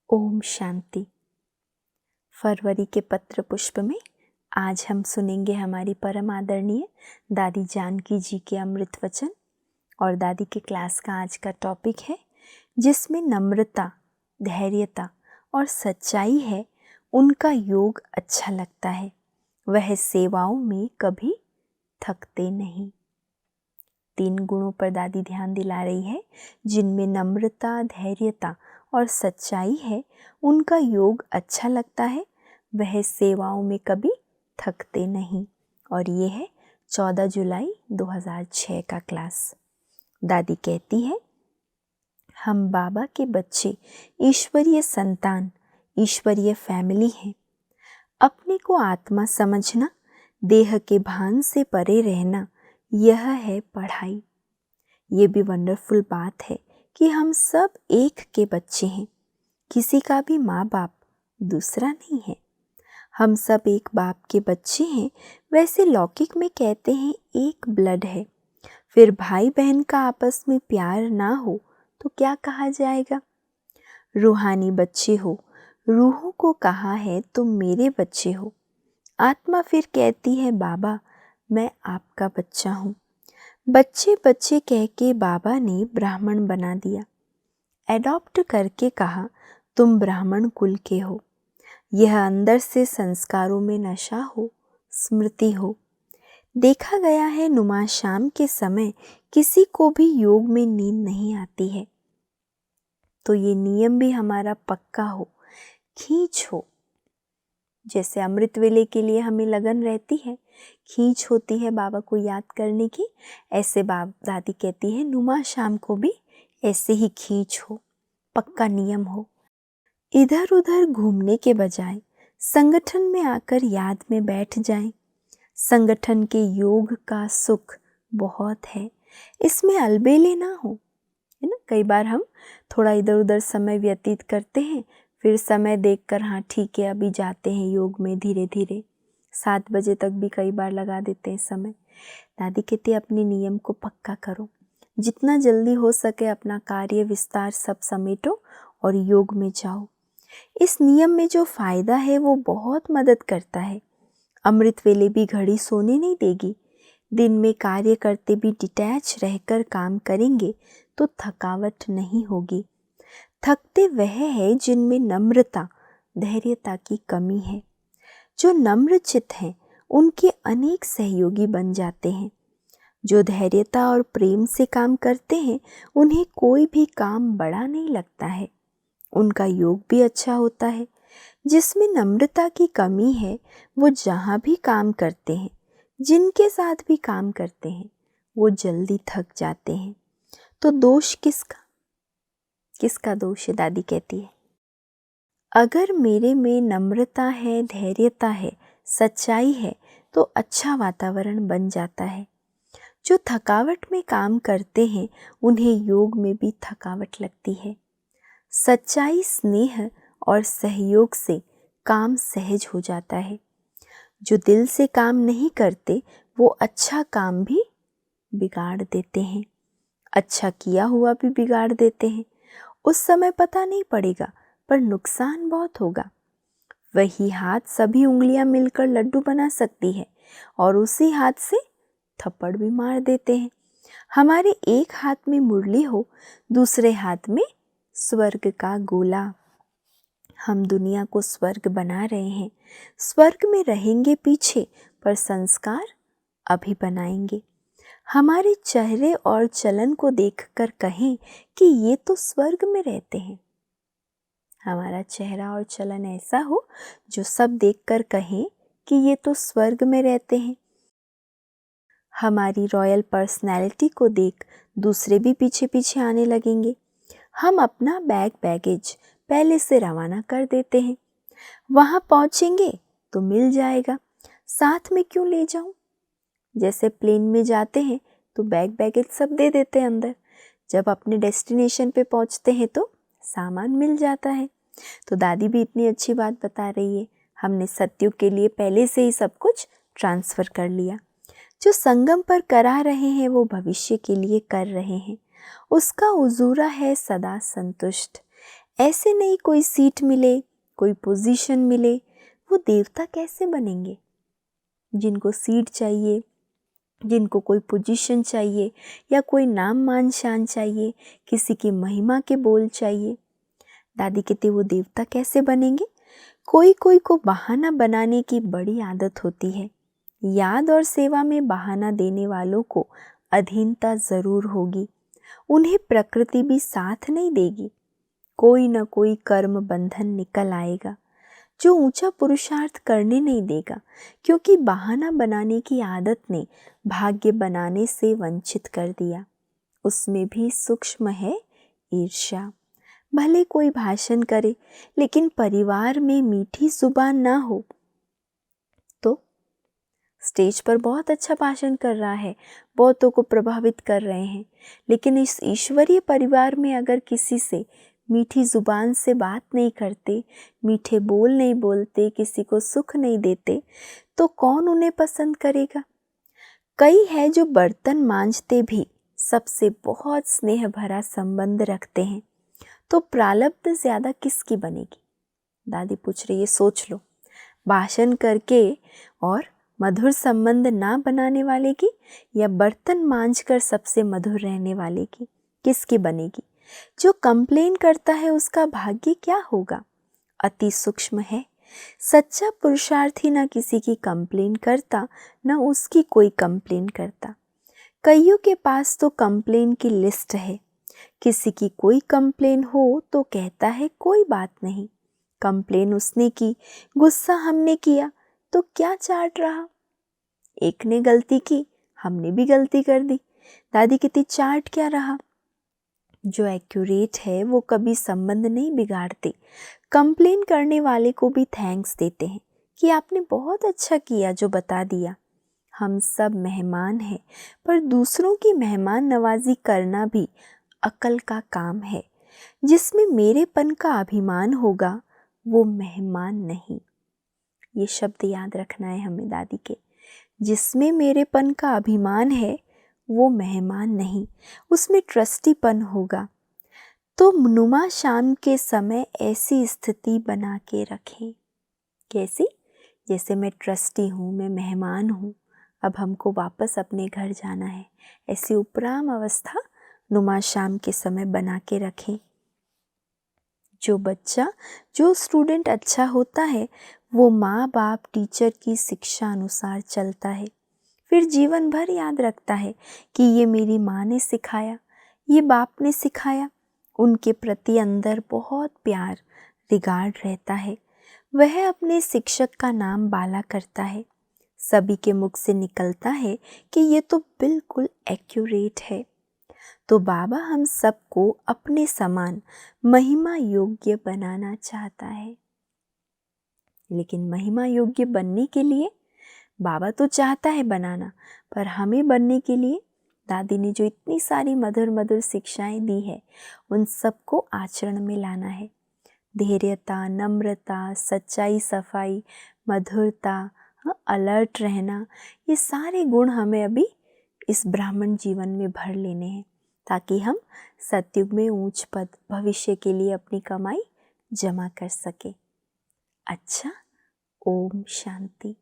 ओम शांति। फरवरी के पत्र पुष्प में आज हम सुनेंगे हमारी परम आदरणीय दादी जानकी जी के अमृत वचन। और दादी के क्लास का आज का टॉपिक है जिसमें नम्रता, धैर्यता और सच्चाई है, उनका योग अच्छा लगता है, वह सेवाओं में कभी थकते नहीं। 3 गुणों पर दादी ध्यान दिला रही है जिनमें नम्रता, धैर्यता और सच्चाई है, उनका योग अच्छा लगता है, वह सेवाओं में कभी थकते नहीं। और ये है 14 जुलाई 2006 का क्लास। दादी कहती है, हम बाबा के बच्चे, ईश्वरीय संतान, ईश्वरीय फैमिली हैं। अपने को आत्मा समझना, देह के भान से परे रहना, यह है पढ़ाई। ये भी वंडरफुल बात है कि हम सब एक के बच्चे हैं, किसी का भी माँ बाप दूसरा नहीं है। हम सब एक बाप के बच्चे हैं। वैसे लौकिक में कहते हैं एक ब्लड है, फिर भाई बहन का आपस में प्यार ना हो तो क्या कहा जाएगा? रूहानी बच्चे हो, रूहों को कहा है तुम मेरे बच्चे हो। आत्मा फिर कहती है बाबा मैं आपका बच्चा हूँ। बच्चे बच्चे कह के बाबा ने ब्राह्मण बना दिया, एडॉप्ट करके कहा तुम ब्राह्मण कुल के हो। यह अंदर से संस्कारों में नशा हो, स्मृति हो। देखा गया है नुमा शाम के समय किसी को भी योग में नींद नहीं आती है, तो ये नियम भी हमारा पक्का हो, खींच हो। जैसे अमृत वेले के लिए हमें लगन रहती है, खींच होती है बाबा को याद करने की, ऐसे दादी कहती है नुमा शाम को भी ऐसे ही खींच हो, पक्का नियम हो। इधर उधर घूमने के बजाय संगठन में आकर याद में बैठ जाएं। संगठन के योग का सुख बहुत है, इसमें अलबेले ना हो, है ना। कई बार हम थोड़ा इधर उधर समय व्यतीत करते हैं, फिर समय देखकर हाँ ठीक है अभी जाते हैं योग में, धीरे धीरे 7 बजे तक भी कई बार लगा देते हैं समय। दादी कहती है अपने नियम को पक्का करो, जितना जल्दी हो सके अपना कार्य विस्तार सब समेटो और योग में जाओ। इस नियम में जो फायदा है वो बहुत मदद करता है। अमृत वेले भी घड़ी सोने नहीं देगी। दिन में कार्य करते भी डिटैच रहकर काम करेंगे तो थकावट नहीं होगी। थकते वह है जिनमें नम्रता, धैर्यता की कमी है। जो नम्र चित्त हैं उनके अनेक सहयोगी बन जाते हैं। जो धैर्यता और प्रेम से काम करते हैं उन्हें कोई भी काम बड़ा नहीं लगता है, उनका योग भी अच्छा होता है। जिसमें नम्रता की कमी है वो जहाँ भी काम करते हैं, जिनके साथ भी काम करते हैं, वो जल्दी थक जाते हैं। तो दोष किसका दोष है? दादी कहती है अगर मेरे में नम्रता है, धैर्यता है, सच्चाई है तो अच्छा वातावरण बन जाता है। जो थकावट में काम करते हैं उन्हें योग में भी थकावट लगती है। सच्चाई, स्नेह और सहयोग से काम सहज हो जाता है। जो दिल से काम नहीं करते वो अच्छा काम भी बिगाड़ देते हैं, अच्छा किया हुआ भी बिगाड़ देते हैं। उस समय पता नहीं पड़ेगा पर नुकसान बहुत होगा। वही हाथ सभी उंगलियां मिलकर लड्डू बना सकती है और उसी हाथ से थप्पड़ भी मार देते हैं। हमारे एक हाथ में मुरली हो, दूसरे हाथ में स्वर्ग का गोला। हम दुनिया को स्वर्ग बना रहे हैं, स्वर्ग में रहेंगे पीछे पर संस्कार अभी बनाएंगे। हमारे चेहरे और चलन को देखकर कहें कि ये तो स्वर्ग में रहते हैं। हमारा चेहरा और चलन ऐसा हो जो सब देखकर कहें कि ये तो स्वर्ग में रहते हैं। हमारी रॉयल पर्सनैलिटी को देख दूसरे भी पीछे पीछे आने लगेंगे। हम अपना बैगेज पहले से रवाना कर देते हैं, वहाँ पहुँचेंगे तो मिल जाएगा, साथ में क्यों ले जाऊँ। जैसे प्लेन में जाते हैं तो बैगेज सब दे देते हैं अंदर, जब अपने डेस्टिनेशन पे पहुँचते हैं तो सामान मिल जाता है। तो दादी भी इतनी अच्छी बात बता रही है, हमने सत्युग के लिए पहले से ही सब कुछ ट्रांसफ़र कर लिया। जो संगम पर करा रहे हैं वो भविष्य के लिए कर रहे हैं, उसका उजूरा है सदा संतुष्ट। ऐसे नहीं कोई सीट मिले, कोई पोजीशन मिले, वो देवता कैसे बनेंगे? जिनको सीट चाहिए, जिनको कोई पोजीशन चाहिए या कोई नाम मान शान चाहिए, किसी की महिमा के बोल चाहिए, दादी कहती वो देवता कैसे बनेंगे? कोई कोई को बहाना बनाने की बड़ी आदत होती है। याद और सेवा में बहाना देने वालों को अधीनता जरूर होगी। उन्हें प्रकृति भी साथ नहीं देगी। कोई न कोई कर्म बंधन निकल आएगा जो ऊंचा पुरुषार्थ करने नहीं देगा, क्योंकि बहाना बनाने की आदत ने भाग्य बनाने से वंचित कर दिया। उसमें भी सूक्ष्म है ईर्ष्या। भले कोई भाषण करे, लेकिन परिवार में मीठी जुबान ना हो तो स्टेज पर बहुत अच्छा भाषण कर रहा है, बहुतों को प्रभावित कर रहे हैं, लेकिन इस ईश्वरीय परिवार में अगर किसी से मीठी जुबान से बात नहीं करते, मीठे बोल नहीं बोलते, किसी को सुख नहीं देते, तो कौन उन्हें पसंद करेगा? कई है जो बर्तन मांजते भी सबसे बहुत स्नेह भरा संबंध रखते हैं, तो प्रारब्ध ज्यादा किसकी बनेगी? दादी पूछ रही है, सोच लो, भाषण करके और मधुर संबंध ना बनाने वाले की या बर्तन मांजकर सबसे मधुर रहने वाले की, किसकी बनेगी? जो कंप्लेन करता है उसका भाग्य क्या होगा? अति सूक्ष्म है। सच्चा पुरुषार्थी ना किसी की कंप्लेन करता, ना उसकी कोई कंप्लेन करता। कईयों के पास तो कंप्लेन की लिस्ट है। किसी की कोई कंप्लेन हो तो कहता है कोई बात नहीं, कंप्लेन उसने की, गुस्सा हमने किया, तो क्या चाट रहा? एक ने गलती की, हमने भी गलती कर दी, दादी कहती चाट क्या रहा? जो एक्यूरेट है वो कभी संबंध नहीं बिगाड़ते। कंप्लेन करने वाले को भी थैंक्स देते हैं कि आपने बहुत अच्छा किया जो बता दिया। हम सब मेहमान हैं, पर दूसरों की मेहमान नवाजी करना भी अकल का काम है। जिसमें मेरेपन का अभिमान होगा वो मेहमान नहीं। ये शब्द याद रखना है हमें दादी के। जिसमें मेरेपन का अभिमान है वो मेहमान नहीं, उसमें ट्रस्टीपन होगा। तो नुमा शाम के समय ऐसी स्थिति बना के रखें। कैसी? जैसे मैं ट्रस्टी हूँ, मैं मेहमान हूँ, अब हमको वापस अपने घर जाना है, ऐसी उपराम अवस्था नुमा शाम के समय बना के रखें। जो बच्चा, जो स्टूडेंट अच्छा होता है वो माँ बाप टीचर की शिक्षा अनुसार चलता है, फिर जीवन भर याद रखता है कि ये मेरी माँ ने सिखाया, ये बाप ने सिखाया। उनके प्रति अंदर बहुत प्यार, रिगार्ड रहता है। वह अपने शिक्षक का नाम बाला करता है। सभी के मुख से निकलता है कि ये तो बिल्कुल एक्यूरेट है। तो बाबा हम सबको अपने समान महिमा योग्य बनाना चाहता है। लेकिन महिमा योग्य बनने के लिए बाबा तो चाहता है बनाना, पर हमें बनने के लिए दादी ने जो इतनी सारी मधुर मधुर शिक्षाएं दी है उन सबको आचरण में लाना है। धैर्यता, नम्रता, सच्चाई, सफाई, मधुरता, अलर्ट रहना, ये सारे गुण हमें अभी इस ब्राह्मण जीवन में भर लेने हैं, ताकि हम सतयुग में ऊंच पद भविष्य के लिए अपनी कमाई जमा कर सके। अच्छा, ओम शांति।